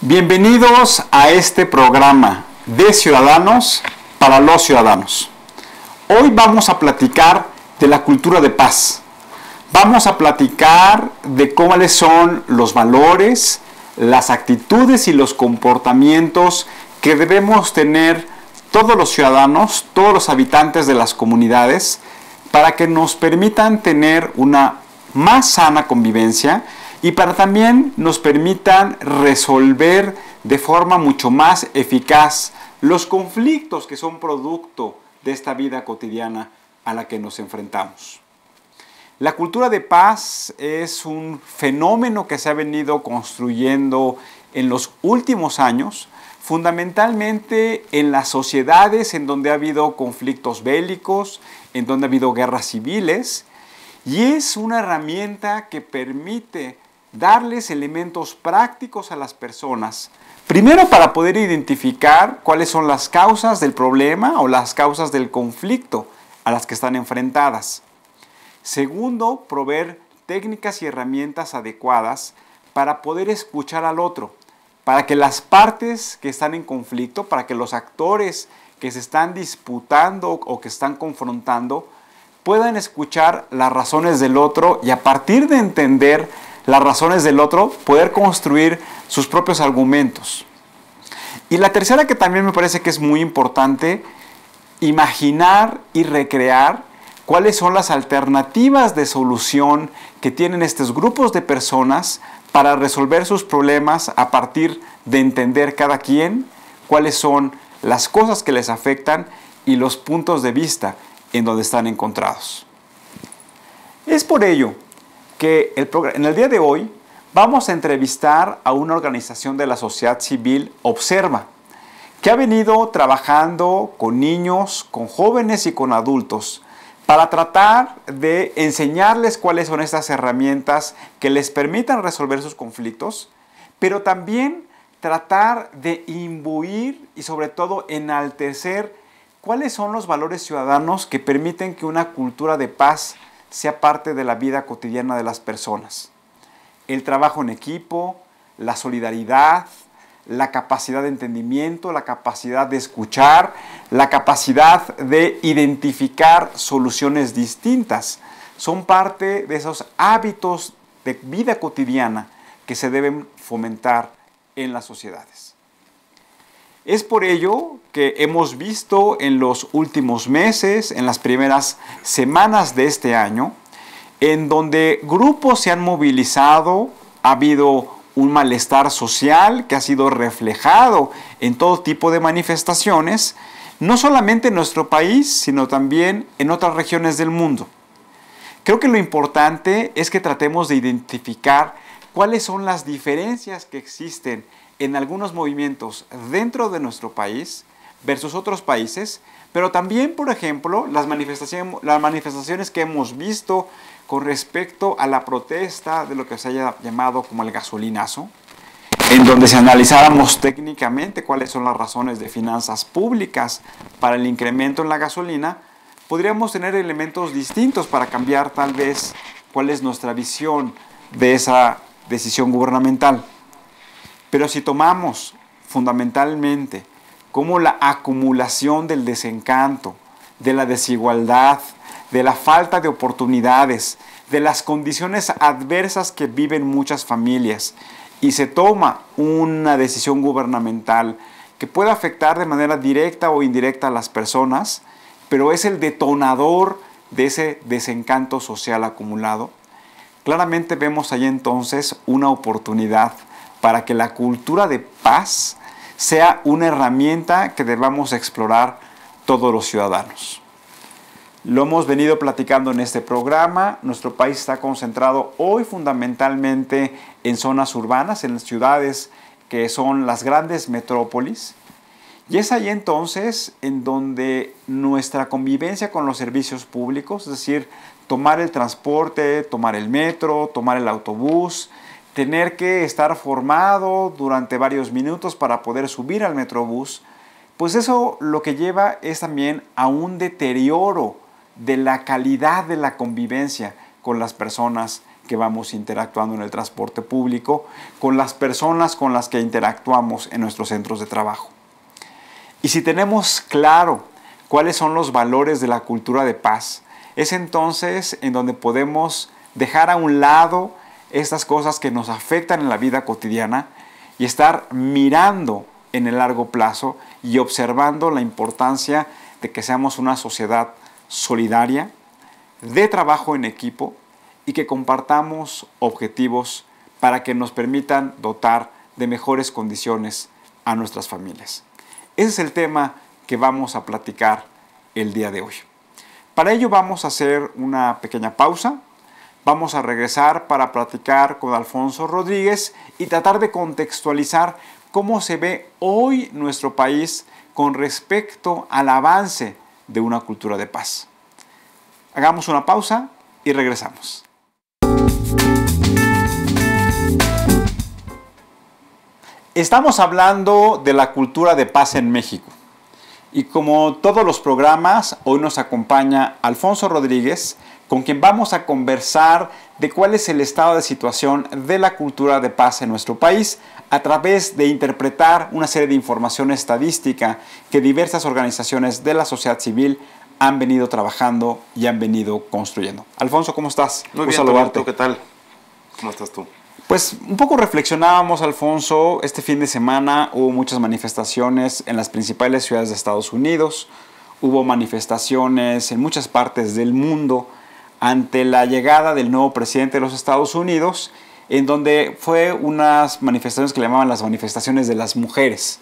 Bienvenidos a este programa de Ciudadanos para los Ciudadanos. Hoy vamos a platicar de la cultura de paz. Vamos a platicar de cuáles son los valores, las actitudes y los comportamientos que debemos tener todos los ciudadanos, todos los habitantes de las comunidades, para que nos permitan tener una más sana convivencia y para también nos permitan resolver de forma mucho más eficaz los conflictos que son producto de esta vida cotidiana a la que nos enfrentamos. La cultura de paz es un fenómeno que se ha venido construyendo en los últimos años, fundamentalmente en las sociedades en donde ha habido conflictos bélicos, en donde ha habido guerras civiles, y es una herramienta que permite darles elementos prácticos a las personas, primero para poder identificar cuáles son las causas del problema o las causas del conflicto a las que están enfrentadas. Segundo, proveer técnicas y herramientas adecuadas para poder escuchar al otro, para que las partes que están en conflicto, para que los actores que se están disputando o que están confrontando, puedan escuchar las razones del otro y a partir de entender las razones del otro, poder construir sus propios argumentos. Y la tercera, que también me parece que es muy importante, imaginar y recrear cuáles son las alternativas de solución que tienen estos grupos de personas para resolver sus problemas a partir de entender cada quien cuáles son las cosas que les afectan y los puntos de vista en donde están encontrados. Es por ello que en el día de hoy vamos a entrevistar a una organización de la sociedad civil, Observa, que ha venido trabajando con niños, con jóvenes y con adultos para tratar de enseñarles cuáles son estas herramientas que les permitan resolver sus conflictos, pero también tratar de imbuir y sobre todo enaltecer cuáles son los valores ciudadanos que permiten que una cultura de paz sea parte de la vida cotidiana de las personas. El trabajo en equipo, la solidaridad, la capacidad de entendimiento, la capacidad de escuchar, la capacidad de identificar soluciones distintas. Son parte de esos hábitos de vida cotidiana que se deben fomentar en las sociedades. Es por ello que hemos visto en los últimos meses, en las primeras semanas de este año, en donde grupos se han movilizado, ha habido un malestar social que ha sido reflejado en todo tipo de manifestaciones, no solamente en nuestro país, sino también en otras regiones del mundo. Creo que lo importante es que tratemos de identificar cuáles son las diferencias que existen en algunos movimientos dentro de nuestro país versus otros países, pero también, por ejemplo, las manifestaciones que hemos visto con respecto a la protesta de lo que se haya llamado como el gasolinazo, en donde si analizáramos técnicamente cuáles son las razones de finanzas públicas para el incremento en la gasolina, podríamos tener elementos distintos para cambiar tal vez cuál es nuestra visión de esa decisión gubernamental. Pero si tomamos fundamentalmente como la acumulación del desencanto, de la desigualdad, de la falta de oportunidades, de las condiciones adversas que viven muchas familias, y se toma una decisión gubernamental que puede afectar de manera directa o indirecta a las personas, pero es el detonador de ese desencanto social acumulado, claramente vemos ahí entonces una oportunidad para que la cultura de paz sea una herramienta que debamos explorar todos los ciudadanos. Lo hemos venido platicando en este programa. Nuestro país está concentrado hoy fundamentalmente en zonas urbanas, en ciudades que son las grandes metrópolis. Y es ahí entonces en donde nuestra convivencia con los servicios públicos, es decir, tomar el transporte, tomar el metro, tomar el autobús, tener que estar formado durante varios minutos para poder subir al metrobús, pues eso lo que lleva es también a un deterioro de la calidad de la convivencia con las personas que vamos interactuando en el transporte público, con las personas con las que interactuamos en nuestros centros de trabajo. Y si tenemos claro cuáles son los valores de la cultura de paz, es entonces en donde podemos dejar a un lado estas cosas que nos afectan en la vida cotidiana y estar mirando en el largo plazo y observando la importancia de que seamos una sociedad solidaria, de trabajo en equipo y que compartamos objetivos para que nos permitan dotar de mejores condiciones a nuestras familias. Ese es el tema que vamos a platicar el día de hoy. Para ello vamos a hacer una pequeña pausa. Vamos a regresar para platicar con Alfonso Rodríguez y tratar de contextualizar cómo se ve hoy nuestro país con respecto al avance de una cultura de paz. Hagamos una pausa y regresamos. Estamos hablando de la cultura de paz en México. Y como todos los programas, hoy nos acompaña Alfonso Rodríguez, con quien vamos a conversar de cuál es el estado de situación de la cultura de paz en nuestro país a través de interpretar una serie de información estadística que diversas organizaciones de la sociedad civil han venido trabajando y han venido construyendo. Alfonso, ¿cómo estás? Muy bien, saludarte. ¿Qué tal? ¿Cómo estás tú? Pues un poco reflexionábamos, Alfonso, este fin de semana hubo muchas manifestaciones en las principales ciudades de Estados Unidos, hubo manifestaciones en muchas partes del mundo ante la llegada del nuevo presidente de los Estados Unidos, en donde fue unas manifestaciones que le llamaban las manifestaciones de las mujeres.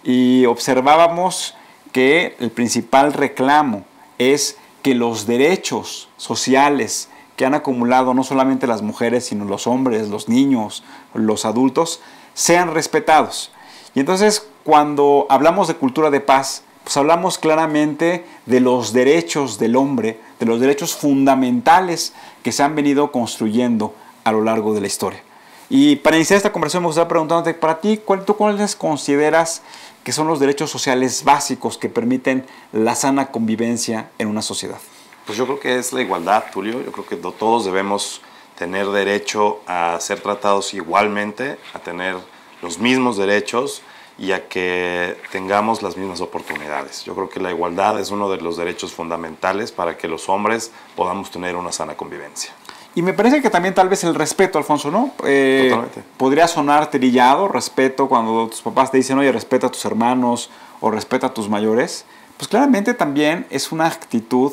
Y observábamos que el principal reclamo es que los derechos sociales que han acumulado no solamente las mujeres, sino los hombres, los niños, los adultos, sean respetados. Y entonces, cuando hablamos de cultura de paz, pues hablamos claramente de los derechos del hombre, de los derechos fundamentales que se han venido construyendo a lo largo de la historia. Y para iniciar esta conversación me gustaría preguntándote, para ti, ¿cuáles consideras que son los derechos sociales básicos que permiten la sana convivencia en una sociedad? Pues yo creo que es la igualdad, Tulio. Yo creo que todos debemos tener derecho a ser tratados igualmente, a tener los mismos derechos y a que tengamos las mismas oportunidades. Yo creo que la igualdad es uno de los derechos fundamentales para que los hombres podamos tener una sana convivencia. Y me parece que también tal vez el respeto, Alfonso, ¿no? Totalmente. Podría sonar trillado, respeto, cuando tus papás te dicen, oye, respeta a tus hermanos o respeta a tus mayores. Pues claramente también es una actitud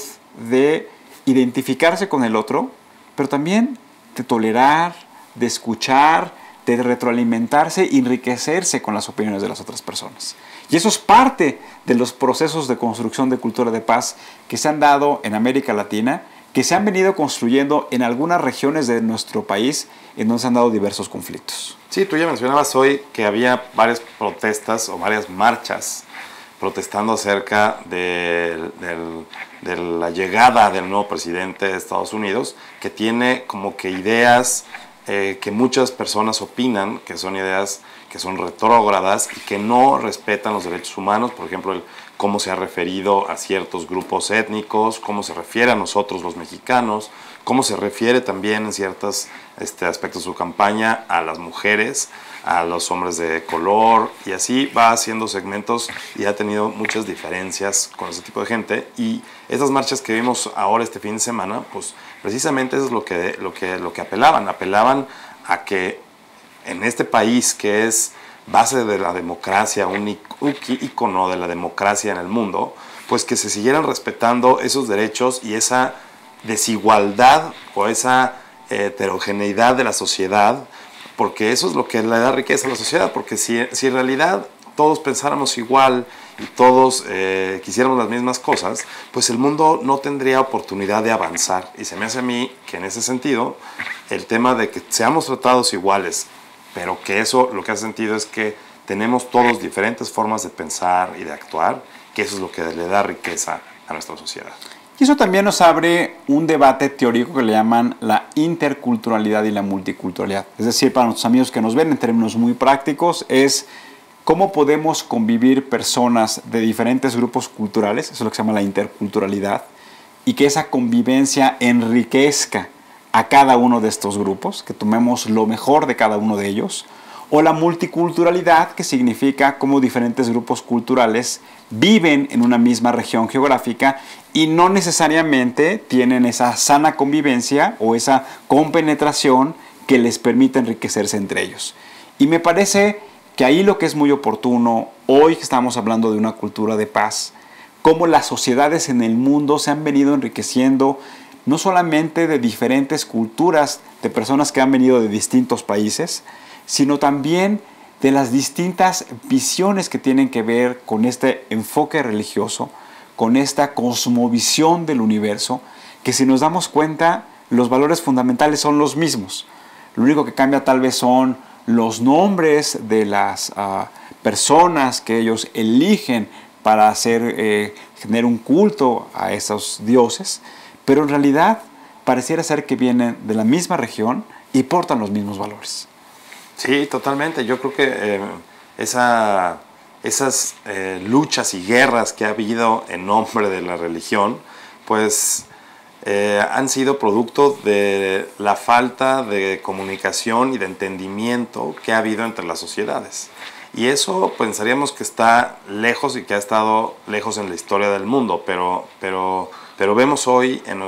de identificarse con el otro, pero también de tolerar, de escuchar, de retroalimentarse y enriquecerse con las opiniones de las otras personas. Y eso es parte de los procesos de construcción de cultura de paz que se han dado en América Latina, que se han venido construyendo en algunas regiones de nuestro país en donde se han dado diversos conflictos. Sí, tú ya mencionabas hoy que había varias protestas o varias marchas protestando acerca de la llegada del nuevo presidente de Estados Unidos, que tiene como que ideas que muchas personas opinan que son ideas que son retrógradas y que no respetan los derechos humanos. Por ejemplo, cómo se ha referido a ciertos grupos étnicos, cómo se refiere a nosotros los mexicanos, cómo se refiere también en ciertos aspectos de su campaña a las mujeres, a los hombres de color, y así va haciendo segmentos y ha tenido muchas diferencias con ese tipo de gente. Y estas marchas que vimos ahora este fin de semana, pues precisamente eso es lo que apelaban a que en este país que es base de la democracia, un ícono de la democracia en el mundo, pues que se siguieran respetando esos derechos y esa desigualdad o esa heterogeneidad de la sociedad, porque eso es lo que le da riqueza a la sociedad, porque si en realidad todos pensáramos igual y todos quisiéramos las mismas cosas, pues el mundo no tendría oportunidad de avanzar. Y se me hace a mí que en ese sentido, el tema de que seamos tratados iguales, pero que eso lo que hace sentido es que tenemos todos diferentes formas de pensar y de actuar, que eso es lo que le da riqueza a nuestra sociedad. Y eso también nos abre un debate teórico que le llaman la interculturalidad y la multiculturalidad. Es decir, para nuestros amigos que nos ven en términos muy prácticos, es cómo podemos convivir personas de diferentes grupos culturales, eso es lo que se llama la interculturalidad, y que esa convivencia enriquezca a cada uno de estos grupos, que tomemos lo mejor de cada uno de ellos, o la multiculturalidad, que significa cómo diferentes grupos culturales viven en una misma región geográfica y no necesariamente tienen esa sana convivencia o esa compenetración que les permite enriquecerse entre ellos. Y me parece que ahí lo que es muy oportuno, hoy que estamos hablando de una cultura de paz, cómo las sociedades en el mundo se han venido enriqueciendo no solamente de diferentes culturas, de personas que han venido de distintos países, sino también de las distintas visiones que tienen que ver con este enfoque religioso, con esta cosmovisión del universo, que si nos damos cuenta, los valores fundamentales son los mismos. Lo único que cambia tal vez son los nombres de las personas que ellos eligen para tener un culto a esos dioses, pero en realidad pareciera ser que vienen de la misma región y portan los mismos valores. Sí, totalmente. Yo creo que esas luchas y guerras que ha habido en nombre de la religión, pues han sido producto de la falta de comunicación y de entendimiento que ha habido entre las sociedades. Y eso pensaríamos que está lejos y que ha estado lejos en la historia del mundo, pero vemos hoy en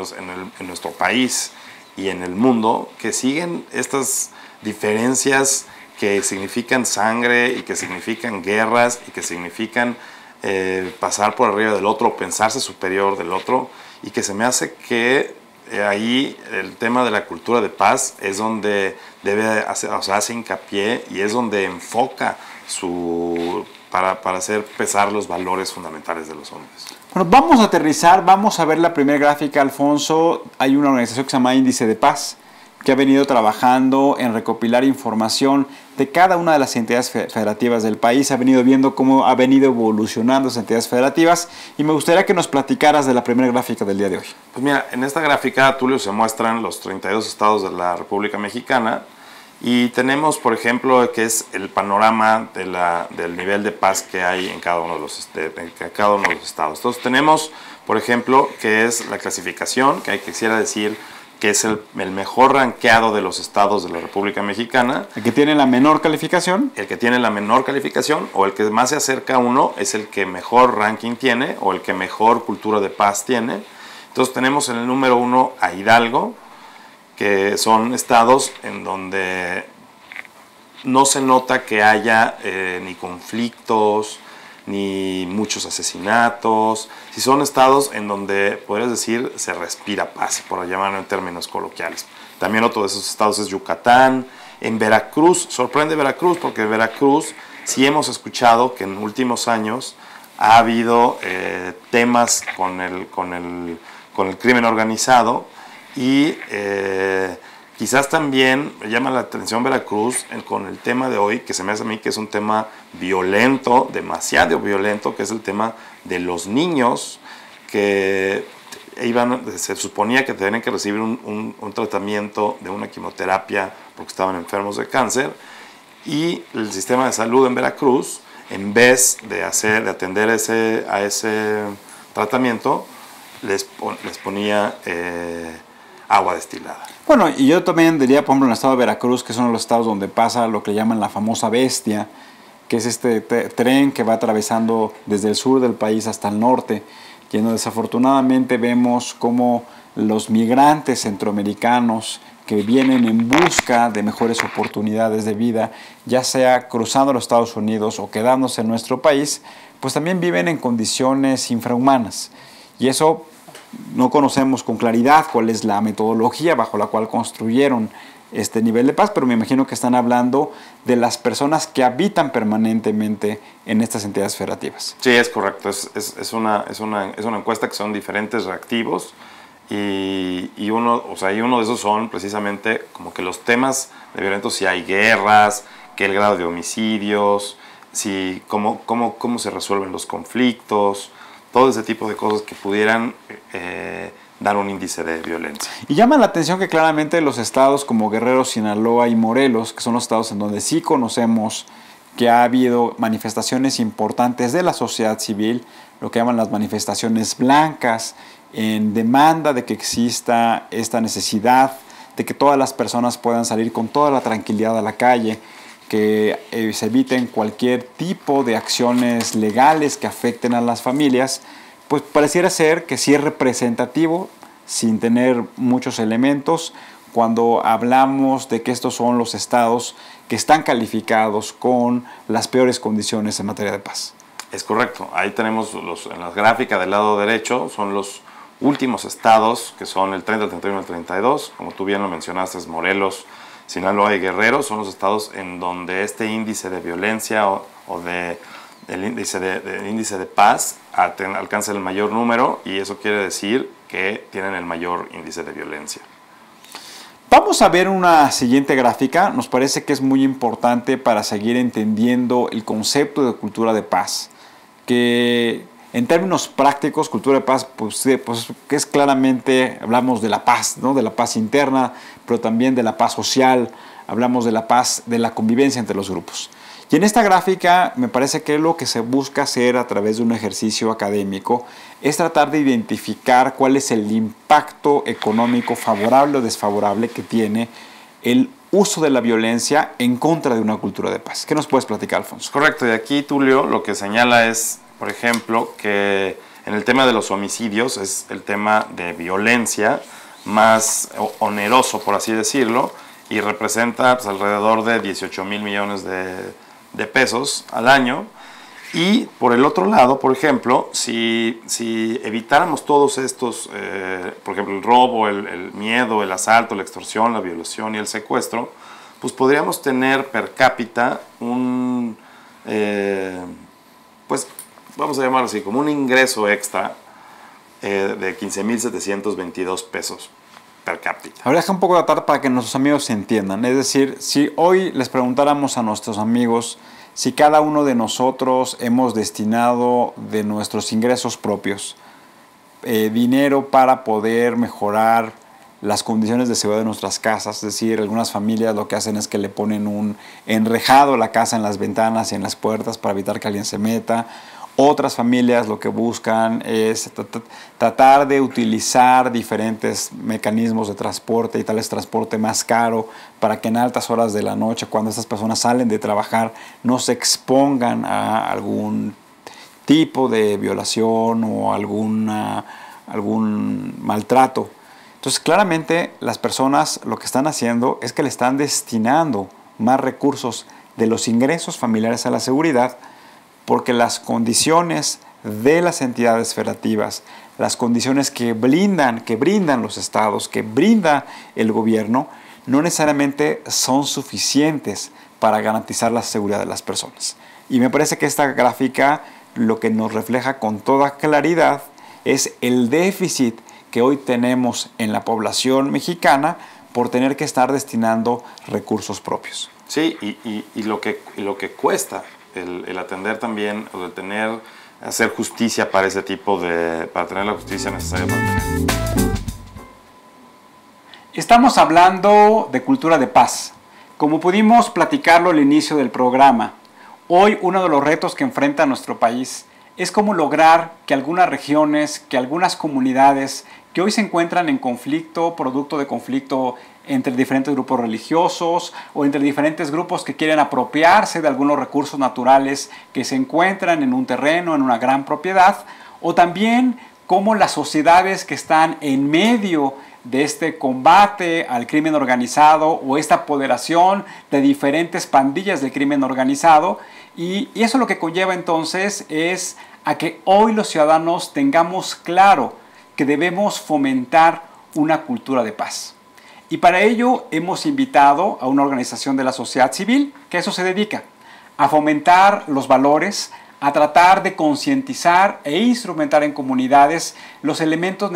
nuestro país y en el mundo que siguen estas diferencias que significan sangre y que significan guerras y que significan pasar por arriba del otro, pensarse superior del otro, y que se me hace que ahí el tema de la cultura de paz es donde hace hincapié y es donde enfoca para hacer pesar los valores fundamentales de los hombres. Bueno, vamos a aterrizar, vamos a ver la primera gráfica, Alfonso. Hay una organización que se llama Índice de Paz, que ha venido trabajando en recopilar información de cada una de las entidades federativas del país. Ha venido viendo cómo ha venido evolucionando esas entidades federativas y me gustaría que nos platicaras de la primera gráfica del día de hoy. Pues mira, en esta gráfica, Tulio, se muestran los 32 estados de la República Mexicana y tenemos, por ejemplo, que es el panorama del nivel de paz que hay en cada uno de los estados. Entonces tenemos, por ejemplo, que es la clasificación, que quisiera decir que es el mejor rankeado de los estados de la República Mexicana. ¿El que tiene la menor calificación? El que tiene la menor calificación, o el que más se acerca a uno, es el que mejor ranking tiene, o el que mejor cultura de paz tiene. Entonces tenemos en el número 1 a Hidalgo, que son estados en donde no se nota que haya ni conflictos, ni muchos asesinatos. Si son estados en donde, podrías decir, se respira paz, por llamarlo en términos coloquiales. También otro de esos estados es Yucatán. En Veracruz, sorprende Veracruz, porque en Veracruz sí hemos escuchado que en últimos años ha habido temas con el crimen organizado y quizás también me llama la atención Veracruz con el tema de hoy, que se me hace a mí que es un tema violento, demasiado violento, que es el tema de los niños que se suponía que tenían que recibir un tratamiento de una quimioterapia porque estaban enfermos de cáncer, y el sistema de salud en Veracruz, en vez de atender a ese tratamiento, les ponía agua destilada. Bueno, y yo también diría, por ejemplo, en el estado de Veracruz, que es uno de los estados donde pasa lo que llaman la famosa bestia, que es este tren que va atravesando desde el sur del país hasta el norte, y en donde desafortunadamente vemos cómo los migrantes centroamericanos que vienen en busca de mejores oportunidades de vida, ya sea cruzando los Estados Unidos o quedándose en nuestro país, pues también viven en condiciones infrahumanas. Y eso no conocemos con claridad cuál es la metodología bajo la cual construyeron este nivel de paz, pero me imagino que están hablando de las personas que habitan permanentemente en estas entidades federativas. Sí, es correcto. Es una encuesta que son diferentes reactivos y uno de esos son precisamente como que los temas de violentos, si hay guerras, que el grado de homicidios, cómo se resuelven los conflictos, todo ese tipo de cosas que pudieran dar un índice de violencia. Y llama la atención que claramente los estados como Guerrero, Sinaloa y Morelos, que son los estados en donde sí conocemos que ha habido manifestaciones importantes de la sociedad civil, lo que llaman las manifestaciones blancas, en demanda de que exista esta necesidad de que todas las personas puedan salir con toda la tranquilidad a la calle, que se eviten cualquier tipo de acciones legales que afecten a las familias, pues pareciera ser que sí es representativo, sin tener muchos elementos, cuando hablamos de que estos son los estados que están calificados con las peores condiciones en materia de paz. Es correcto. Ahí tenemos en la gráfica del lado derecho, son los últimos estados, que son el 30, el 31 y el 32. Como tú bien lo mencionaste, es Morelos, Sinaloa y Guerrero. Son los estados en donde este índice de violencia el índice de paz alcanza el mayor número, y eso quiere decir que tienen el mayor índice de violencia. Vamos a ver una siguiente gráfica. Nos parece que es muy importante para seguir entendiendo el concepto de cultura de paz, que en términos prácticos, cultura de paz, pues que es claramente, hablamos de la paz, ¿no? De la paz interna, pero también de la paz social, hablamos de la paz, de la convivencia entre los grupos. Y en esta gráfica me parece que lo que se busca hacer a través de un ejercicio académico es tratar de identificar cuál es el impacto económico favorable o desfavorable que tiene el uso de la violencia en contra de una cultura de paz. ¿Qué nos puedes platicar, Alfonso? Correcto, y aquí Tulio lo que señala es, por ejemplo, que en el tema de los homicidios es el tema de violencia más oneroso, por así decirlo, y representa pues, alrededor de 18,000 millones de pesos al año. Y por el otro lado, por ejemplo, si evitáramos todos estos, por ejemplo, el robo, el miedo, el asalto, la extorsión, la violación y el secuestro, pues podríamos tener per cápita pues vamos a llamarlo así, como un ingreso extra de 15,722 pesos per cápita. Ahora deja un poco de tarde para que nuestros amigos se entiendan. Es decir, si hoy les preguntáramos a nuestros amigos si cada uno de nosotros hemos destinado de nuestros ingresos propios dinero para poder mejorar las condiciones de seguridad de nuestras casas, es decir, algunas familias lo que hacen es que le ponen un enrejado a la casa en las ventanas y en las puertas para evitar que alguien se meta. Otras familias lo que buscan es tratar de utilizar diferentes mecanismos de transporte y tal vez transporte más caro para que en altas horas de la noche, cuando estas personas salen de trabajar, no se expongan a algún tipo de violación o algún maltrato. Entonces, claramente las personas lo que están haciendo es que le están destinando más recursos de los ingresos familiares a la seguridad, porque las condiciones de las entidades federativas, las condiciones que brindan los estados, que brinda el gobierno, no necesariamente son suficientes para garantizar la seguridad de las personas. Y me parece que esta gráfica lo que nos refleja con toda claridad es el déficit que hoy tenemos en la población mexicana por tener que estar destinando recursos propios. Sí, y lo que cuesta el atender también, o el hacer justicia para ese tipo para tener la justicia necesaria para tener. Estamos hablando de cultura de paz. Como pudimos platicarlo al inicio del programa, hoy uno de los retos que enfrenta nuestro país es cómo lograr que algunas regiones, que algunas comunidades que hoy se encuentran en conflicto, producto de conflicto entre diferentes grupos religiosos o entre diferentes grupos que quieren apropiarse de algunos recursos naturales que se encuentran en un terreno, en una gran propiedad, o también cómo las sociedades que están en medio de este combate al crimen organizado o esta apoderación de diferentes pandillas del crimen organizado, y eso lo que conlleva entonces es a que hoy los ciudadanos tengamos claro que debemos fomentar una cultura de paz. Y para ello hemos invitado a una organización de la sociedad civil que a eso se dedica, a fomentar los valores, a tratar de concientizar e instrumentar en comunidades los elementos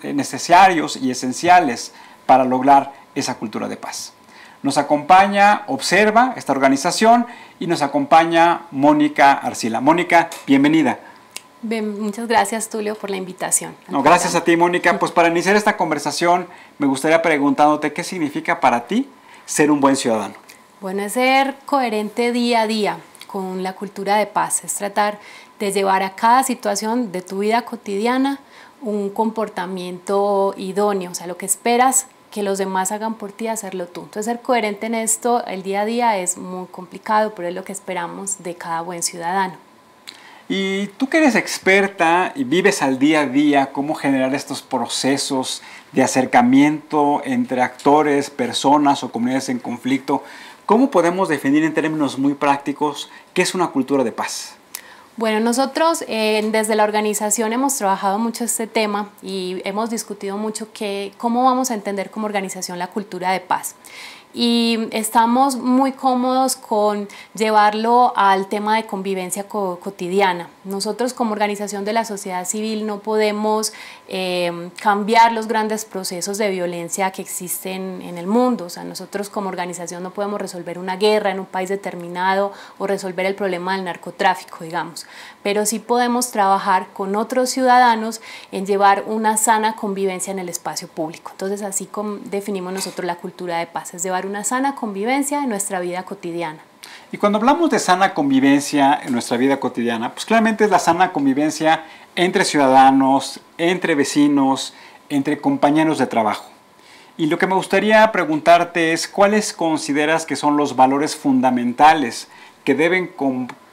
necesarios y esenciales para lograr esa cultura de paz. Nos acompaña Observa, esta organización, y nos acompaña Mónica Arcila. Mónica, bienvenida. Bien, muchas gracias, Tulio, por la invitación. No, gracias a ti, Mónica. Pues para iniciar esta conversación me gustaría preguntándote qué significa para ti ser un buen ciudadano. Bueno, es ser coherente día a día con la cultura de paz, es tratar de llevar a cada situación de tu vida cotidiana un comportamiento idóneo, o sea, lo que esperas que los demás hagan por ti, hacerlo tú. Entonces ser coherente en esto, el día a día es muy complicado, pero es lo que esperamos de cada buen ciudadano. Y tú que eres experta y vives al día a día cómo generar estos procesos de acercamiento entre actores, personas o comunidades en conflicto, ¿cómo podemos definir en términos muy prácticos qué es una cultura de paz? Bueno, nosotros desde la organización hemos trabajado mucho este tema y hemos discutido mucho cómo vamos a entender como organización la cultura de paz. Y estamos muy cómodos con llevarlo al tema de convivencia cotidiana. Nosotros como organización de la sociedad civil no podemos cambiar los grandes procesos de violencia que existen en el mundo. O sea, nosotros como organización no podemos resolver una guerra en un país determinado o resolver el problema del narcotráfico, digamos. Pero sí podemos trabajar con otros ciudadanos en llevar una sana convivencia en el espacio público. Entonces, así como definimos nosotros la cultura de paz, es llevar una sana convivencia en nuestra vida cotidiana. Y cuando hablamos de sana convivencia en nuestra vida cotidiana, pues claramente es la sana convivencia entre ciudadanos, entre vecinos, entre compañeros de trabajo. Y lo que me gustaría preguntarte es, ¿cuáles consideras que son los valores fundamentales que deben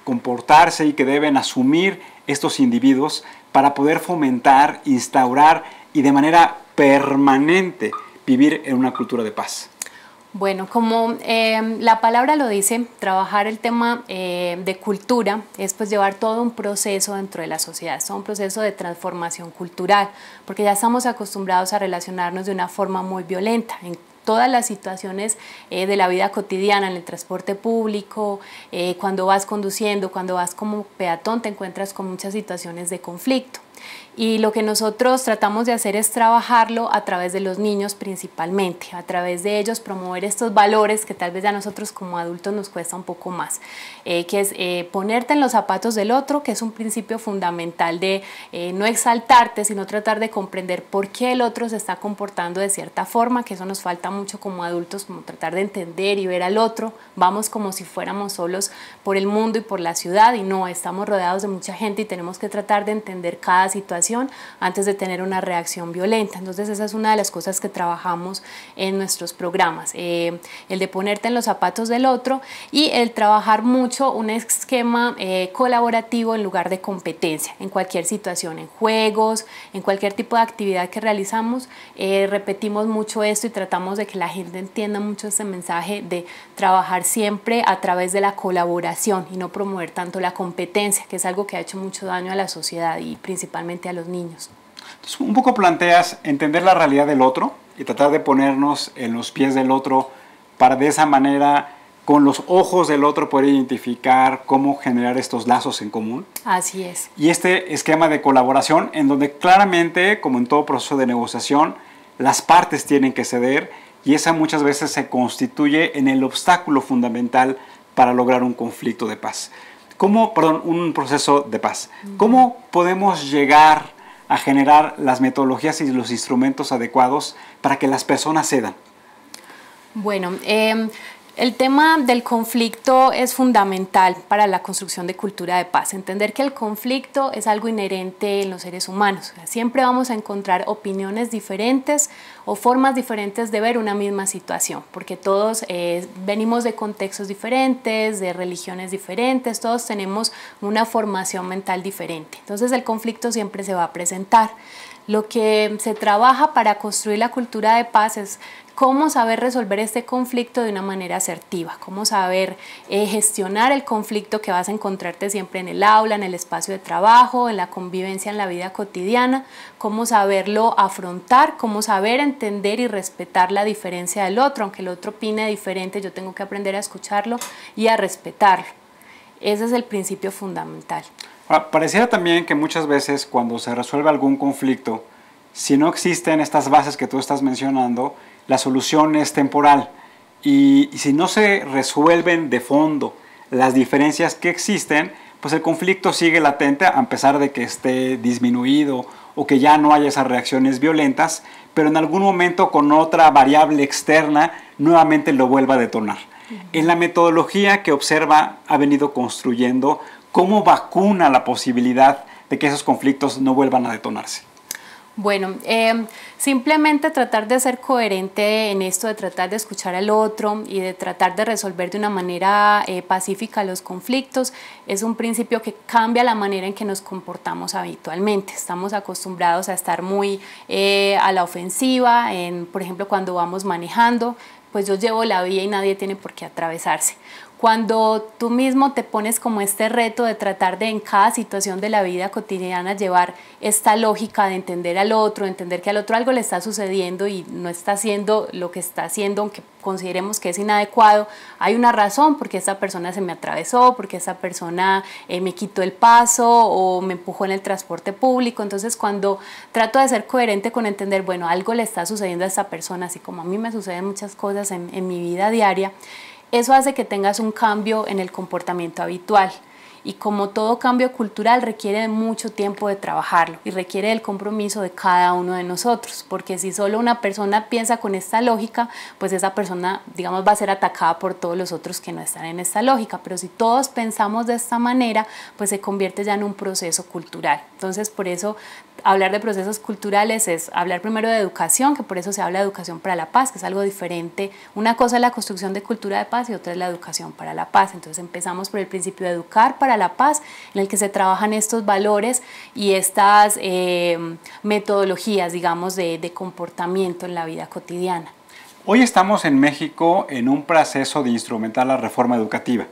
comportarse y que deben asumir estos individuos para poder fomentar, instaurar y de manera permanente vivir en una cultura de paz? Bueno, como la palabra lo dice, trabajar el tema de cultura es pues llevar todo un proceso dentro de la sociedad, es todo un proceso de transformación cultural, porque ya estamos acostumbrados a relacionarnos de una forma muy violenta en todas las situaciones de la vida cotidiana, en el transporte público, cuando vas conduciendo, cuando vas como peatón, te encuentras con muchas situaciones de conflicto. Y lo que nosotros tratamos de hacer es trabajarlo a través de los niños principalmente, a través de ellos promover estos valores que tal vez a nosotros como adultos nos cuesta un poco más, que es ponerte en los zapatos del otro, que es un principio fundamental de no exaltarte, sino tratar de comprender por qué el otro se está comportando de cierta forma, que eso nos falta mucho como adultos, como tratar de entender y ver al otro, vamos como si fuéramos solos por el mundo y por la ciudad y no, estamos rodeados de mucha gente y tenemos que tratar de entender cada situación antes de tener una reacción violenta. Entonces esa es una de las cosas que trabajamos en nuestros programas, el de ponerte en los zapatos del otro y el trabajar mucho un esquema colaborativo en lugar de competencia en cualquier situación, en juegos, en cualquier tipo de actividad que realizamos, repetimos mucho esto y tratamos de que la gente entienda mucho este mensaje de trabajar siempre a través de la colaboración y no promover tanto la competencia, que es algo que ha hecho mucho daño a la sociedad y principalmente a los niños. Entonces, un poco planteas entender la realidad del otro y tratar de ponernos en los pies del otro para de esa manera, con los ojos del otro, poder identificar cómo generar estos lazos en común. Así es. Y este esquema de colaboración en donde claramente, como en todo proceso de negociación, las partes tienen que ceder y esa muchas veces se constituye en el obstáculo fundamental para lograr un conflicto de paz. Un proceso de paz. ¿Cómo podemos llegar a generar las metodologías y los instrumentos adecuados para que las personas cedan? Bueno, el tema del conflicto es fundamental para la construcción de cultura de paz. Entender que el conflicto es algo inherente en los seres humanos. O sea, siempre vamos a encontrar opiniones diferentes o formas diferentes de ver una misma situación, porque todos venimos de contextos diferentes, de religiones diferentes, todos tenemos una formación mental diferente. Entonces el conflicto siempre se va a presentar. Lo que se trabaja para construir la cultura de paz es cómo saber resolver este conflicto de una manera asertiva, cómo saber gestionar el conflicto que vas a encontrarte siempre en el aula, en el espacio de trabajo, en la convivencia en la vida cotidiana, cómo saberlo afrontar, cómo saber entender y respetar la diferencia del otro, aunque el otro opine diferente, yo tengo que aprender a escucharlo y a respetarlo. Ese es el principio fundamental. Pareciera también que muchas veces cuando se resuelve algún conflicto, si no existen estas bases que tú estás mencionando, la solución es temporal y si no se resuelven de fondo las diferencias que existen, pues el conflicto sigue latente a pesar de que esté disminuido o que ya no haya esas reacciones violentas, pero en algún momento con otra variable externa nuevamente lo vuelva a detonar. En la metodología que Observa ha venido construyendo, ¿cómo vacuna la posibilidad de que esos conflictos no vuelvan a detonarse? Bueno, simplemente tratar de ser coherente en esto, de tratar de escuchar al otro y de tratar de resolver de una manera pacífica los conflictos, es un principio que cambia la manera en que nos comportamos habitualmente. Estamos acostumbrados a estar muy a la ofensiva, por ejemplo, cuando vamos manejando, pues yo llevo la vía y nadie tiene por qué atravesarse. Cuando tú mismo te pones como este reto de tratar de en cada situación de la vida cotidiana llevar esta lógica de entender al otro, de entender que al otro algo le está sucediendo y no está haciendo lo que está haciendo, aunque consideremos que es inadecuado, hay una razón porque esta persona se me atravesó, porque esta persona me quitó el paso o me empujó en el transporte público. Entonces cuando trato de ser coherente con entender, bueno, algo le está sucediendo a esta persona, así como a mí me suceden muchas cosas en mi vida diaria, eso hace que tengas un cambio en el comportamiento habitual. Y como todo cambio cultural requiere de mucho tiempo de trabajarlo y requiere del compromiso de cada uno de nosotros, porque si solo una persona piensa con esta lógica, pues esa persona, digamos, va a ser atacada por todos los otros que no están en esta lógica, pero si todos pensamos de esta manera, pues se convierte ya en un proceso cultural. Entonces, por eso hablar de procesos culturales es hablar primero de educación, que por eso se habla de educación para la paz, que es algo diferente. Una cosa es la construcción de cultura de paz y otra es la educación para la paz. Entonces empezamos por el principio de educar para la paz, en el que se trabajan estos valores y estas metodologías, digamos, de comportamiento en la vida cotidiana. Hoy estamos en México en un proceso de instrumentar la reforma educativa.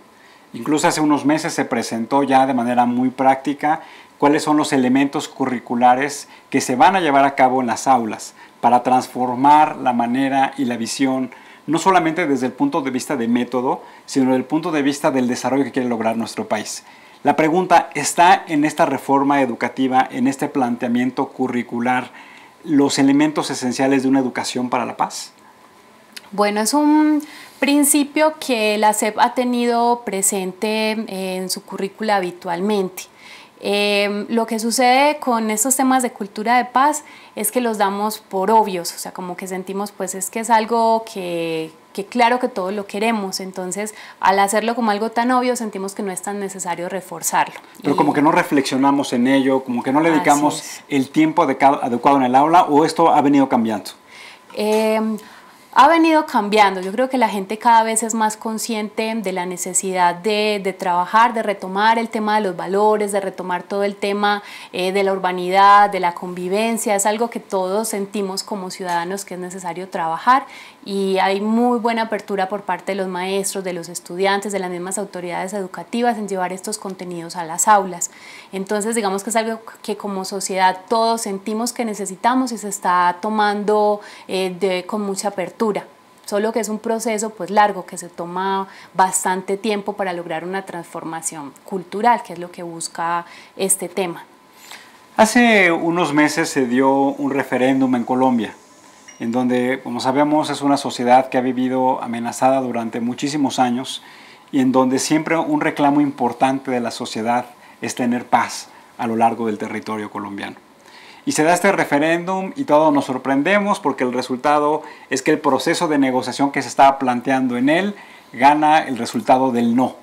Incluso hace unos meses se presentó ya de manera muy práctica cuáles son los elementos curriculares que se van a llevar a cabo en las aulas para transformar la manera y la visión, no solamente desde el punto de vista de método, sino desde el punto de vista del desarrollo que quiere lograr nuestro país. La pregunta, ¿está en esta reforma educativa, en este planteamiento curricular, los elementos esenciales de una educación para la paz? Bueno, es un principio que la SEP ha tenido presente en su currícula habitualmente. Lo que sucede con estos temas de cultura de paz es que los damos por obvios, o sea, como que sentimos pues es que es algo que claro que todos lo queremos, entonces al hacerlo como algo tan obvio sentimos que no es tan necesario reforzarlo. Pero como que no reflexionamos en ello, como que no le dedicamos el tiempo adecuado en el aula, ¿o esto ha venido cambiando? Ha venido cambiando. Yo creo que la gente cada vez es más consciente de la necesidad de trabajar, de retomar el tema de los valores, de retomar todo el tema de la urbanidad, de la convivencia. Es algo que todos sentimos como ciudadanos que es necesario trabajar y hay muy buena apertura por parte de los maestros, de los estudiantes, de las mismas autoridades educativas en llevar estos contenidos a las aulas. Entonces, digamos que es algo que como sociedad todos sentimos que necesitamos y se está tomando con mucha apertura. Solo que es un proceso pues largo que se toma bastante tiempo para lograr una transformación cultural, que es lo que busca este tema. Hace unos meses se dio un referéndum en Colombia, en donde, como sabemos, es una sociedad que ha vivido amenazada durante muchísimos años y en donde siempre un reclamo importante de la sociedad es tener paz a lo largo del territorio colombiano. Y se da este referéndum y todos nos sorprendemos porque el resultado es que el proceso de negociación que se estaba planteando en él gana el resultado del no.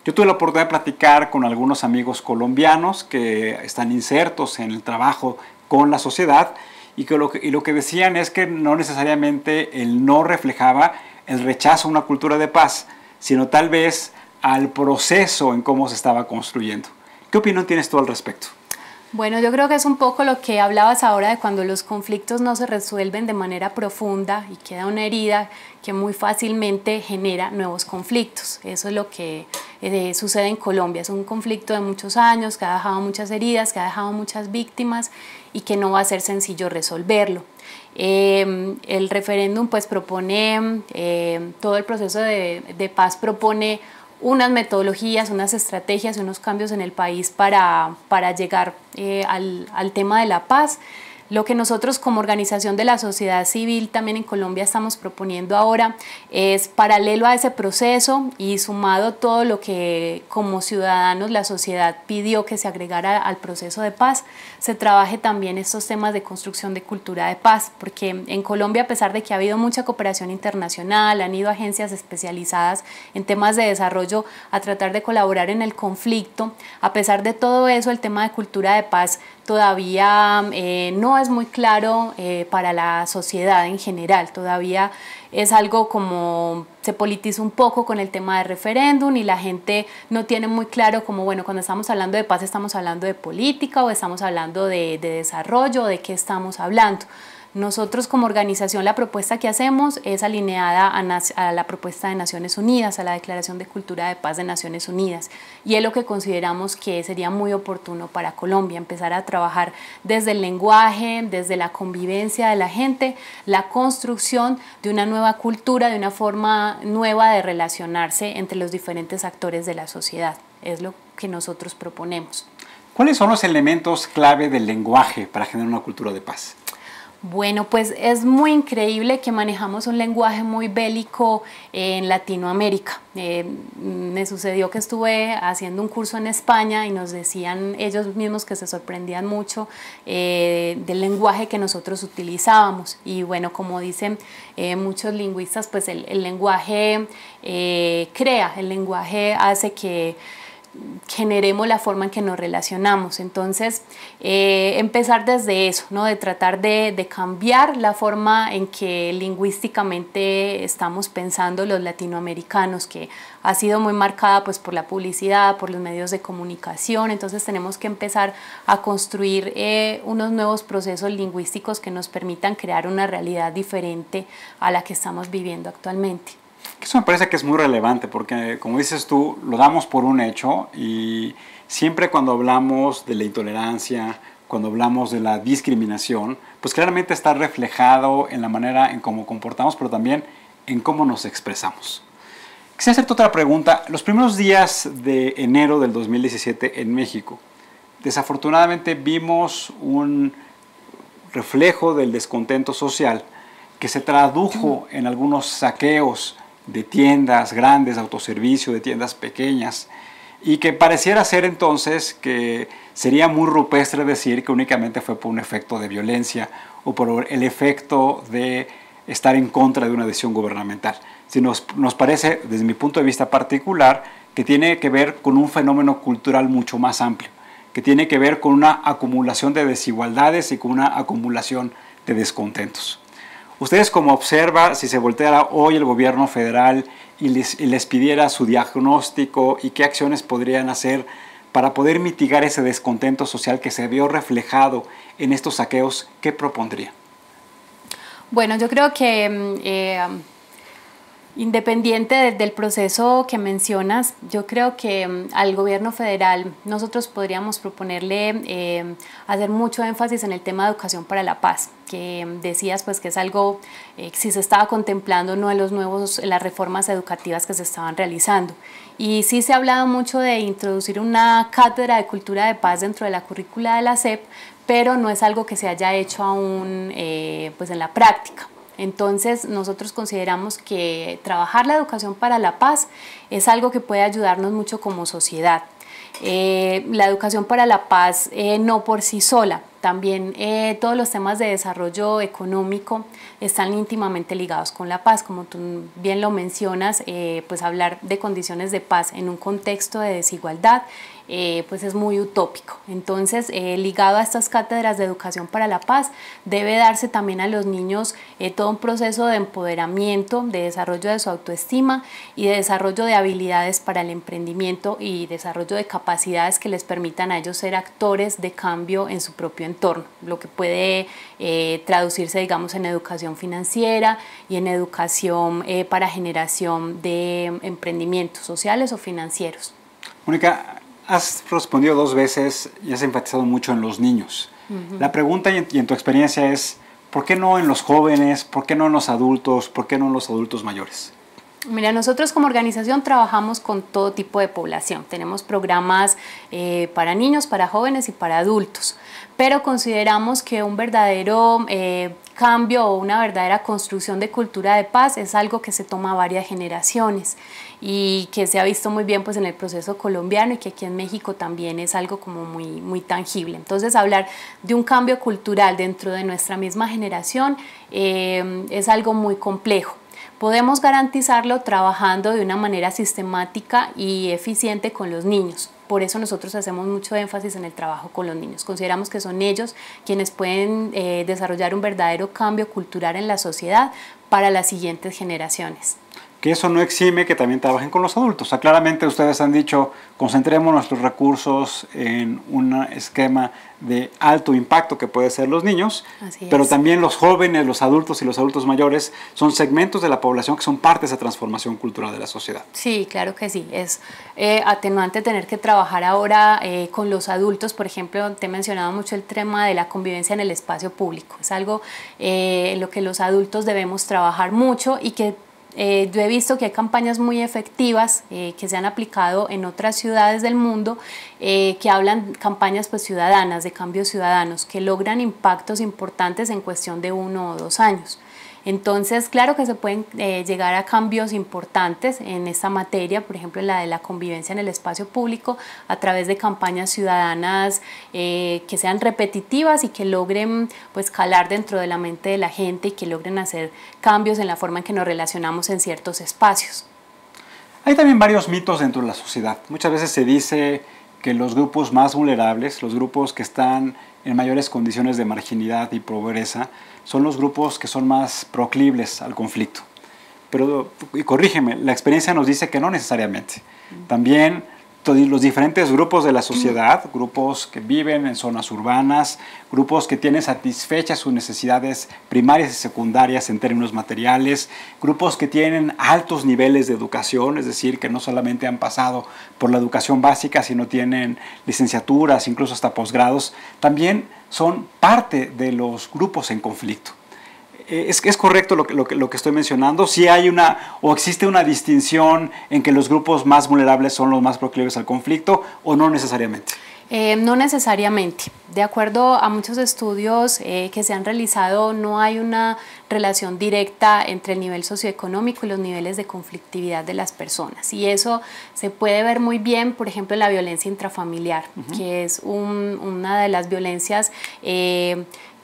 Yo tuve la oportunidad de platicar con algunos amigos colombianos que están insertos en el trabajo con la sociedad y lo que decían es que no necesariamente el no reflejaba el rechazo a una cultura de paz, sino tal vez al proceso en cómo se estaba construyendo. ¿Qué opinión tienes tú al respecto? Bueno, yo creo que es un poco lo que hablabas ahora de cuando los conflictos no se resuelven de manera profunda y queda una herida que muy fácilmente genera nuevos conflictos. Eso es lo que sucede en Colombia. Es un conflicto de muchos años que ha dejado muchas heridas, que ha dejado muchas víctimas y que no va a ser sencillo resolverlo. El referéndum pues propone, todo el proceso de paz propone unas metodologías, unas estrategias, unos cambios en el país para llegar al tema de la paz. Lo que nosotros como organización de la sociedad civil también en Colombia estamos proponiendo ahora es paralelo a ese proceso y sumado todo lo que como ciudadanos la sociedad pidió que se agregara al proceso de paz, se trabaje también estos temas de construcción de cultura de paz, porque en Colombia, a pesar de que ha habido mucha cooperación internacional, han ido agencias especializadas en temas de desarrollo a tratar de colaborar en el conflicto, a pesar de todo eso el tema de cultura de paz todavía no es muy claro para la sociedad en general. Todavía es algo como se politiza un poco con el tema del referéndum y la gente no tiene muy claro como, bueno, cuando estamos hablando de paz estamos hablando de política o estamos hablando de desarrollo, de qué estamos hablando. Nosotros como organización la propuesta que hacemos es alineada a la propuesta de Naciones Unidas, a la Declaración de Cultura de Paz de Naciones Unidas, y es lo que consideramos que sería muy oportuno para Colombia, empezar a trabajar desde el lenguaje, desde la convivencia de la gente, la construcción de una nueva cultura, de una forma nueva de relacionarse entre los diferentes actores de la sociedad. Es lo que nosotros proponemos. ¿Cuáles son los elementos clave del lenguaje para generar una cultura de paz? Bueno, pues es muy increíble que manejamos un lenguaje muy bélico en Latinoamérica. Me sucedió que estuve haciendo un curso en España y nos decían ellos mismos que se sorprendían mucho del lenguaje que nosotros utilizábamos. Y bueno, como dicen muchos lingüistas, pues el lenguaje crea, el lenguaje hace que generemos la forma en que nos relacionamos. Entonces, empezar desde eso, ¿no? De tratar de cambiar la forma en que lingüísticamente estamos pensando los latinoamericanos, que ha sido muy marcada pues, por la publicidad, por los medios de comunicación. Entonces, tenemos que empezar a construir unos nuevos procesos lingüísticos que nos permitan crear una realidad diferente a la que estamos viviendo actualmente. Eso me parece que es muy relevante porque, como dices tú, lo damos por un hecho y siempre cuando hablamos de la intolerancia, cuando hablamos de la discriminación, pues claramente está reflejado en la manera en cómo comportamos, pero también en cómo nos expresamos. Quisiera hacerte otra pregunta. Los primeros días de enero del 2017 en México, desafortunadamente vimos un reflejo del descontento social que se tradujo en algunos saqueos de tiendas grandes, de autoservicio, de tiendas pequeñas, y que pareciera ser entonces que sería muy rupestre decir que únicamente fue por un efecto de violencia o por el efecto de estar en contra de una decisión gubernamental. Si nos parece, desde mi punto de vista particular, que tiene que ver con un fenómeno cultural mucho más amplio, que tiene que ver con una acumulación de desigualdades y con una acumulación de descontentos. Ustedes como observa, si se volteara hoy el gobierno federal y les pidiera su diagnóstico y qué acciones podrían hacer para poder mitigar ese descontento social que se vio reflejado en estos saqueos, ¿qué propondría? Bueno, yo creo que independiente del proceso que mencionas, yo creo que al gobierno federal nosotros podríamos proponerle hacer mucho énfasis en el tema de educación para la paz, que decías pues que es algo que sí se estaba contemplando ¿no? en las reformas educativas que se estaban realizando. Y sí se ha hablado mucho de introducir una cátedra de cultura de paz dentro de la currícula de la SEP, pero no es algo que se haya hecho aún pues en la práctica. Entonces nosotros consideramos que trabajar la educación para la paz es algo que puede ayudarnos mucho como sociedad. La educación para la paz no por sí sola, también todos los temas de desarrollo económico están íntimamente ligados con la paz, como tú bien lo mencionas, pues hablar de condiciones de paz en un contexto de desigualdad pues es muy utópico. Entonces, ligado a estas cátedras de educación para la paz, debe darse también a los niños todo un proceso de empoderamiento, de desarrollo de su autoestima y de desarrollo de habilidades para el emprendimiento y desarrollo de capacidades que les permitan a ellos ser actores de cambio en su propio entorno, lo que puede traducirse, digamos, en educación financiera y en educación para generación de emprendimientos sociales o financieros. Mónica, has respondido 2 veces y has enfatizado mucho en los niños. La pregunta y en tu experiencia es, ¿por qué no en los jóvenes? ¿Por qué no en los adultos? ¿Por qué no en los adultos mayores? Mira, nosotros como organización trabajamos con todo tipo de población. Tenemos programas para niños, para jóvenes y para adultos, pero consideramos que un verdadero cambio o una verdadera construcción de cultura de paz es algo que se toma a varias generaciones y que se ha visto muy bien pues, en el proceso colombiano y que aquí en México también es algo como muy tangible. Entonces, hablar de un cambio cultural dentro de nuestra misma generación es algo muy complejo. Podemos garantizarlo trabajando de una manera sistemática y eficiente con los niños. Por eso nosotros hacemos mucho énfasis en el trabajo con los niños. Consideramos que son ellos quienes pueden desarrollar un verdadero cambio cultural en la sociedad para las siguientes generaciones. Que eso no exime que también trabajen con los adultos. O sea, claramente ustedes han dicho, concentremos nuestros recursos en un esquema de alto impacto que puede ser los niños, pero también los jóvenes, los adultos y los adultos mayores son segmentos de la población que son parte de esa transformación cultural de la sociedad. Sí, claro que sí. Es atenuante tener que trabajar ahora con los adultos. Por ejemplo, te he mencionado mucho el tema de la convivencia en el espacio público. Es algo en lo que los adultos debemos trabajar mucho y que yo he visto que hay campañas muy efectivas que se han aplicado en otras ciudades del mundo que hablan campañas pues, ciudadanas, de cambios ciudadanos, que logran impactos importantes en cuestión de 1 o 2 años. Entonces, claro que se pueden llegar a cambios importantes en esta materia, por ejemplo, en la de la convivencia en el espacio público, a través de campañas ciudadanas que sean repetitivas y que logren pues, calar dentro de la mente de la gente y que logren hacer cambios en la forma en que nos relacionamos en ciertos espacios. Hay también varios mitos dentro de la sociedad. Muchas veces se dice que los grupos más vulnerables, los grupos que están en mayores condiciones de marginalidad y pobreza, son los grupos que son más proclives al conflicto. Pero, y corrígeme, la experiencia nos dice que no necesariamente. También los diferentes grupos de la sociedad, grupos que viven en zonas urbanas, grupos que tienen satisfechas sus necesidades primarias y secundarias en términos materiales, grupos que tienen altos niveles de educación, es decir, que no solamente han pasado por la educación básica, sino tienen licenciaturas, incluso hasta posgrados, también son parte de los grupos en conflicto. ¿Es correcto lo que estoy mencionando? ¿Sí hay o existe una distinción en que los grupos más vulnerables son los más proclives al conflicto o no necesariamente? No necesariamente. De acuerdo a muchos estudios que se han realizado, no hay una relación directa entre el nivel socioeconómico y los niveles de conflictividad de las personas. Y eso se puede ver muy bien, por ejemplo, en la violencia intrafamiliar, que es una de las violencias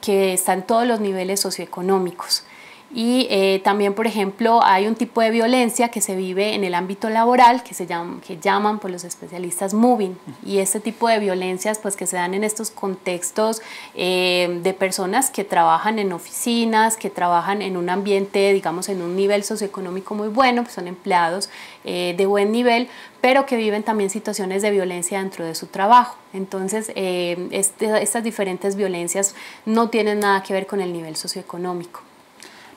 que está en todos los niveles socioeconómicos. Y también, por ejemplo, hay un tipo de violencia que se vive en el ámbito laboral que llaman por los especialistas moving, y este tipo de violencias pues que se dan en estos contextos de personas que trabajan en oficinas, que trabajan en un ambiente, digamos, en un nivel socioeconómico muy bueno, pues son empleados de buen nivel, pero que viven también situaciones de violencia dentro de su trabajo. Entonces, estas diferentes violencias no tienen nada que ver con el nivel socioeconómico.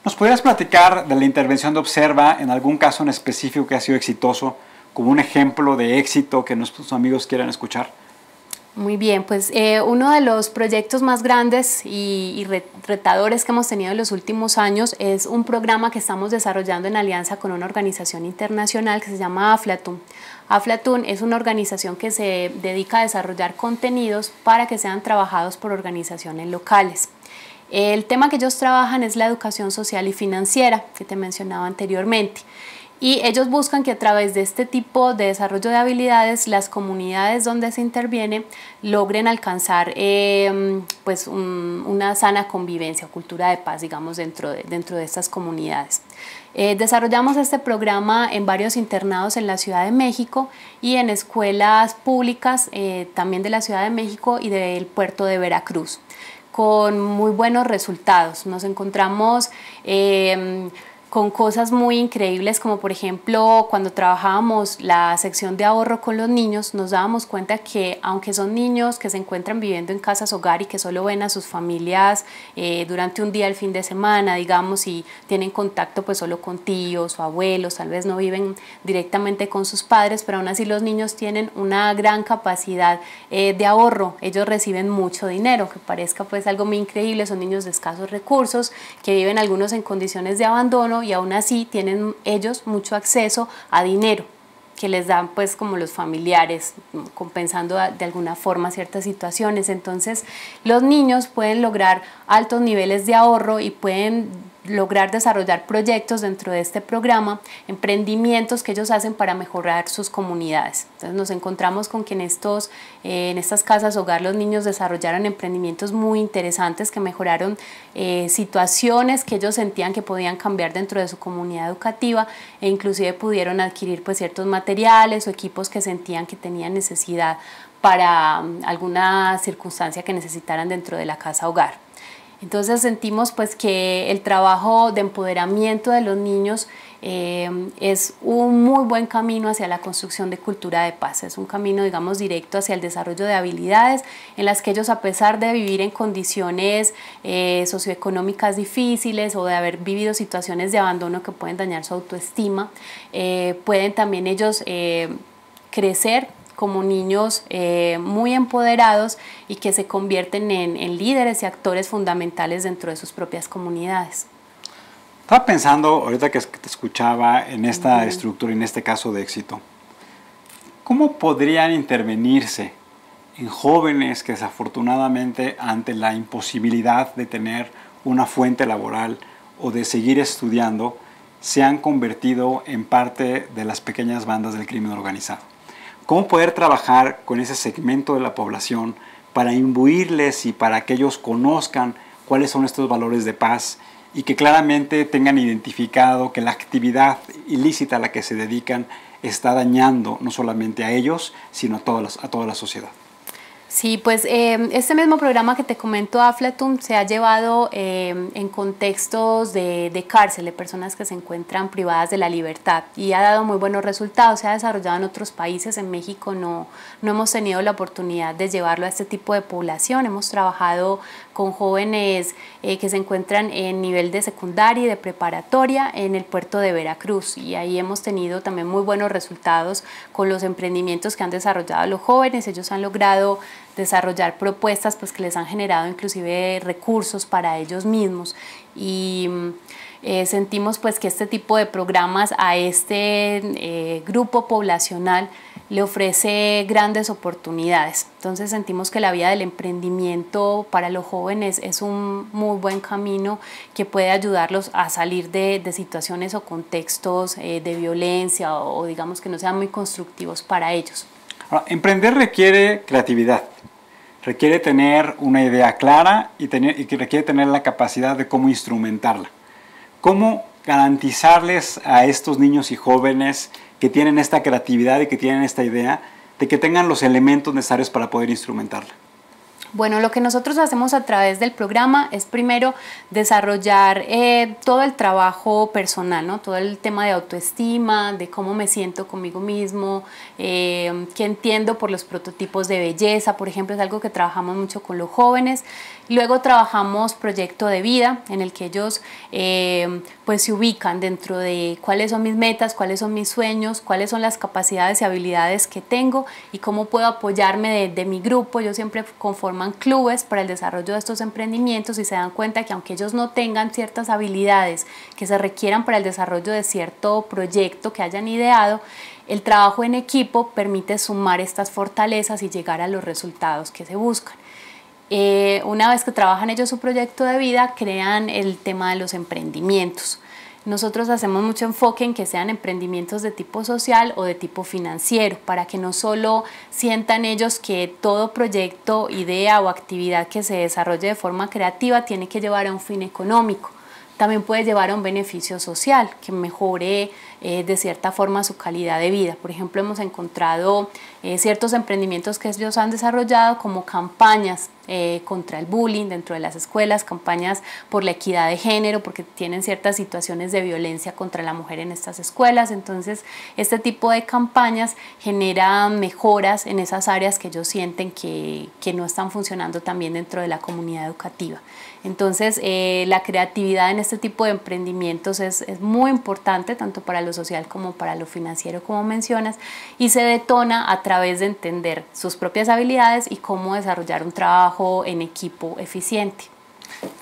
¿Nos podrías platicar de la intervención de Observa en algún caso en específico que ha sido exitoso, como un ejemplo de éxito que nuestros amigos quieran escuchar? Muy bien, pues uno de los proyectos más grandes y retadores que hemos tenido en los últimos años es un programa que estamos desarrollando en alianza con una organización internacional que se llama Aflatun. Aflatun es una organización que se dedica a desarrollar contenidos para que sean trabajados por organizaciones locales. El tema que ellos trabajan es la educación social y financiera, que te mencionaba anteriormente. Y ellos buscan que a través de este tipo de desarrollo de habilidades, las comunidades donde se interviene logren alcanzar pues una sana convivencia o cultura de paz, digamos, dentro de estas comunidades. Desarrollamos este programa en varios internados en la Ciudad de México y en escuelas públicas también de la Ciudad de México y del puerto de Veracruz, con muy buenos resultados. Nos encontramos con cosas muy increíbles, como por ejemplo cuando trabajábamos la sección de ahorro con los niños, nos dábamos cuenta que aunque son niños que se encuentran viviendo en casas hogar y que solo ven a sus familias durante un día el fin de semana, digamos, y tienen contacto pues solo con tíos o abuelos, tal vez no viven directamente con sus padres, pero aún así los niños tienen una gran capacidad de ahorro. Ellos reciben mucho dinero, que parezca pues algo muy increíble. Son niños de escasos recursos que viven algunos en condiciones de abandono y aún así tienen ellos mucho acceso a dinero que les dan pues como los familiares, compensando de alguna forma ciertas situaciones. Entonces los niños pueden lograr altos niveles de ahorro y pueden lograr desarrollar proyectos dentro de este programa, emprendimientos que ellos hacen para mejorar sus comunidades. Entonces nos encontramos con que en estas casas hogar los niños desarrollaron emprendimientos muy interesantes que mejoraron situaciones que ellos sentían que podían cambiar dentro de su comunidad educativa, e inclusive pudieron adquirir pues ciertos materiales o equipos que sentían que tenían necesidad para alguna circunstancia que necesitaran dentro de la casa hogar. Entonces sentimos pues que el trabajo de empoderamiento de los niños es un muy buen camino hacia la construcción de cultura de paz. Es un camino, digamos, directo hacia el desarrollo de habilidades en las que ellos, a pesar de vivir en condiciones socioeconómicas difíciles o de haber vivido situaciones de abandono que pueden dañar su autoestima, pueden también ellos crecer como niños muy empoderados y que se convierten en líderes y actores fundamentales dentro de sus propias comunidades. Estaba pensando, ahorita que te escuchaba, en esta estructura, en este caso de éxito, ¿cómo podrían intervenirse en jóvenes que desafortunadamente, ante la imposibilidad de tener una fuente laboral o de seguir estudiando, se han convertido en parte de las pequeñas bandas del crimen organizado? ¿Cómo poder trabajar con ese segmento de la población para imbuirles y para que ellos conozcan cuáles son estos valores de paz y que claramente tengan identificado que la actividad ilícita a la que se dedican está dañando no solamente a ellos, sino a toda la sociedad? Sí, pues este mismo programa que te comento, Aflatun, se ha llevado en contextos de cárcel, de personas que se encuentran privadas de la libertad, y ha dado muy buenos resultados. Se ha desarrollado en otros países. En México no hemos tenido la oportunidad de llevarlo a este tipo de población. Hemos trabajado con jóvenes que se encuentran en nivel de secundaria y de preparatoria en el puerto de Veracruz, y ahí hemos tenido también muy buenos resultados con los emprendimientos que han desarrollado los jóvenes. Ellos han logrado desarrollar propuestas pues, que les han generado inclusive recursos para ellos mismos, y sentimos pues que este tipo de programas a este grupo poblacional le ofrece grandes oportunidades. Entonces sentimos que la vía del emprendimiento para los jóvenes es un muy buen camino que puede ayudarlos a salir de situaciones o contextos de violencia, o digamos que no sean muy constructivos para ellos. Ahora, emprender requiere creatividad, requiere tener una idea clara y requiere tener la capacidad de cómo instrumentarla. ¿Cómo garantizarles a estos niños y jóvenes que tienen esta creatividad y que tienen esta idea de que tengan los elementos necesarios para poder instrumentarla? Bueno, lo que nosotros hacemos a través del programa es primero desarrollar todo el trabajo personal, ¿no? Todo el tema de autoestima, de cómo me siento conmigo mismo, qué entiendo por los prototipos de belleza, por ejemplo, es algo que trabajamos mucho con los jóvenes. Luego trabajamos proyecto de vida, en el que ellos pues se ubican dentro de cuáles son mis metas, cuáles son mis sueños, cuáles son las capacidades y habilidades que tengo y cómo puedo apoyarme de mi grupo. Ellos siempre conforman clubes para el desarrollo de estos emprendimientos, y se dan cuenta que aunque ellos no tengan ciertas habilidades que se requieran para el desarrollo de cierto proyecto que hayan ideado, el trabajo en equipo permite sumar estas fortalezas y llegar a los resultados que se buscan. Una vez que trabajan ellos su proyecto de vida, crean el tema de los emprendimientos. Nosotros hacemos mucho enfoque en que sean emprendimientos de tipo social o de tipo financiero, para que no solo sientan ellos que todo proyecto, idea o actividad que se desarrolle de forma creativa tiene que llevar a un fin económico. También puede llevar a un beneficio social que mejore de cierta forma su calidad de vida. Por ejemplo, hemos encontrado ciertos emprendimientos que ellos han desarrollado, como campañas contra el bullying dentro de las escuelas, campañas por la equidad de género, porque tienen ciertas situaciones de violencia contra la mujer en estas escuelas. Entonces, este tipo de campañas generan mejoras en esas áreas que ellos sienten que no están funcionando también dentro de la comunidad educativa. Entonces, la creatividad en este tipo de emprendimientos es muy importante, tanto para lo social como para lo financiero, como mencionas, y se detona a través de entender sus propias habilidades y cómo desarrollar un trabajo en equipo eficiente.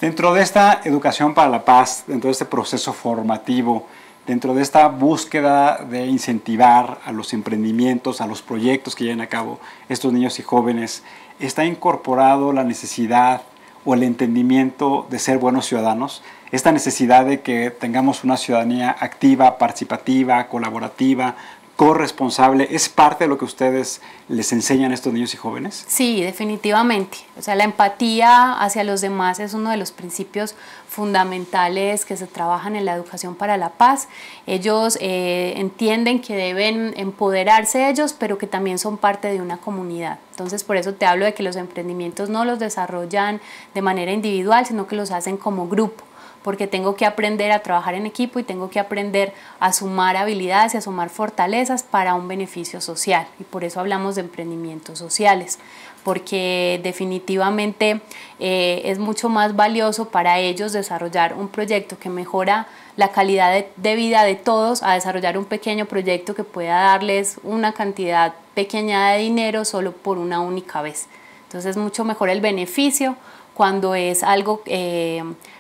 Dentro de esta educación para la paz, dentro de este proceso formativo, dentro de esta búsqueda de incentivar a los emprendimientos, a los proyectos que lleven a cabo estos niños y jóvenes, ¿está incorporado la necesidad o el entendimiento de ser buenos ciudadanos, esta necesidad de que tengamos una ciudadanía activa, participativa, colaborativa, corresponsable, ¿es parte de lo que ustedes les enseñan a estos niños y jóvenes? Sí, definitivamente. O sea, la empatía hacia los demás es uno de los principios fundamentales que se trabajan en la educación para la paz. Ellos entienden que deben empoderarse ellos, pero que también son parte de una comunidad. Entonces, por eso te hablo de que los emprendimientos no los desarrollan de manera individual, sino que los hacen como grupo, porque tengo que aprender a trabajar en equipo y tengo que aprender a sumar habilidades y a sumar fortalezas para un beneficio social. Y por eso hablamos de emprendimientos sociales, porque definitivamente es mucho más valioso para ellos desarrollar un proyecto que mejora la calidad de vida de todos a desarrollar un pequeño proyecto que pueda darles una cantidad pequeña de dinero solo por una única vez. Entonces es mucho mejor el beneficio cuando es algo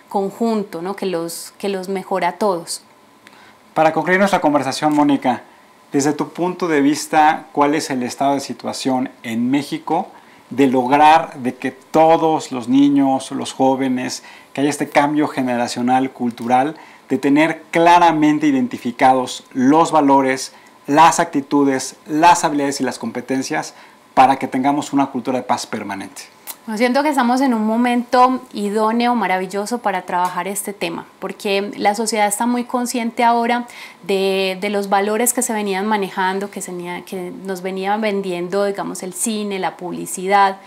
conjunto, ¿no? que los mejora a todos. Para concluir nuestra conversación, Mónica, desde tu punto de vista, ¿cuál es el estado de situación en México de lograr de que todos los niños, los jóvenes, que haya este cambio generacional, cultural, de tener claramente identificados los valores, las actitudes, las habilidades y las competencias para que tengamos una cultura de paz permanente? Siento que estamos en un momento idóneo, maravilloso para trabajar este tema, porque la sociedad está muy consciente ahora de los valores que se venían manejando, que nos venían vendiendo, digamos, el cine, la publicidad,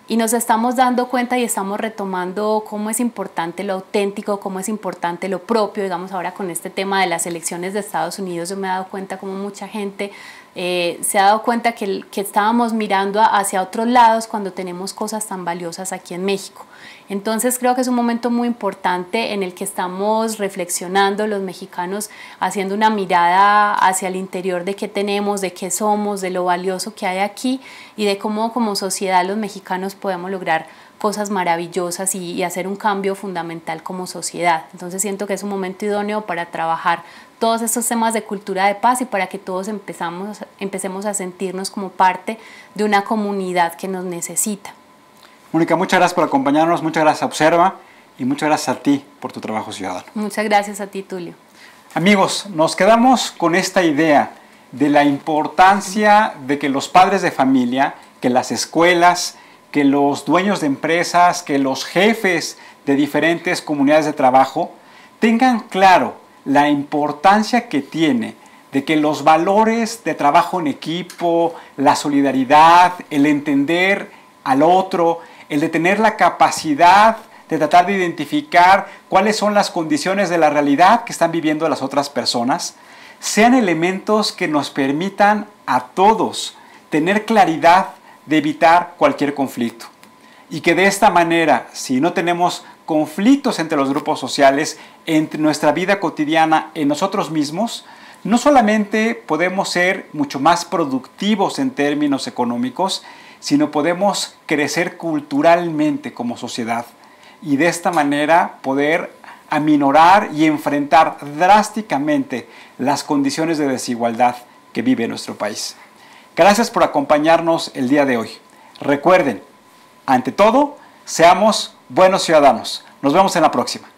y nos estamos dando cuenta y estamos retomando cómo es importante lo auténtico, cómo es importante lo propio. Digamos, ahora con este tema de las elecciones de Estados Unidos, yo me he dado cuenta cómo mucha gente se ha dado cuenta que estábamos mirando hacia otros lados cuando tenemos cosas tan valiosas aquí en México. Entonces creo que es un momento muy importante en el que estamos reflexionando los mexicanos, haciendo una mirada hacia el interior de qué tenemos, de qué somos, de lo valioso que hay aquí y de cómo como sociedad los mexicanos podemos lograr cosas maravillosas y hacer un cambio fundamental como sociedad. Entonces siento que es un momento idóneo para trabajar todos estos temas de cultura de paz y para que todos empecemos a sentirnos como parte de una comunidad que nos necesita. Mónica, muchas gracias por acompañarnos, muchas gracias a Observa y muchas gracias a ti por tu trabajo ciudadano. Muchas gracias a ti, Tulio. Amigos, nos quedamos con esta idea de la importancia de que los padres de familia, que las escuelas, que los dueños de empresas, que los jefes de diferentes comunidades de trabajo tengan claro la importancia que tiene de que los valores de trabajo en equipo, la solidaridad, el entender al otro, el de tener la capacidad de tratar de identificar cuáles son las condiciones de la realidad que están viviendo las otras personas, sean elementos que nos permitan a todos tener claridad de evitar cualquier conflicto. Y que de esta manera, si no tenemos conflictos entre los grupos sociales, entre nuestra vida cotidiana, en nosotros mismos, no solamente podemos ser mucho más productivos en términos económicos, sino podemos crecer culturalmente como sociedad y de esta manera poder aminorar y enfrentar drásticamente las condiciones de desigualdad que vive nuestro país. Gracias por acompañarnos el día de hoy. Recuerden, ante todo, seamos buenos ciudadanos. Nos vemos en la próxima.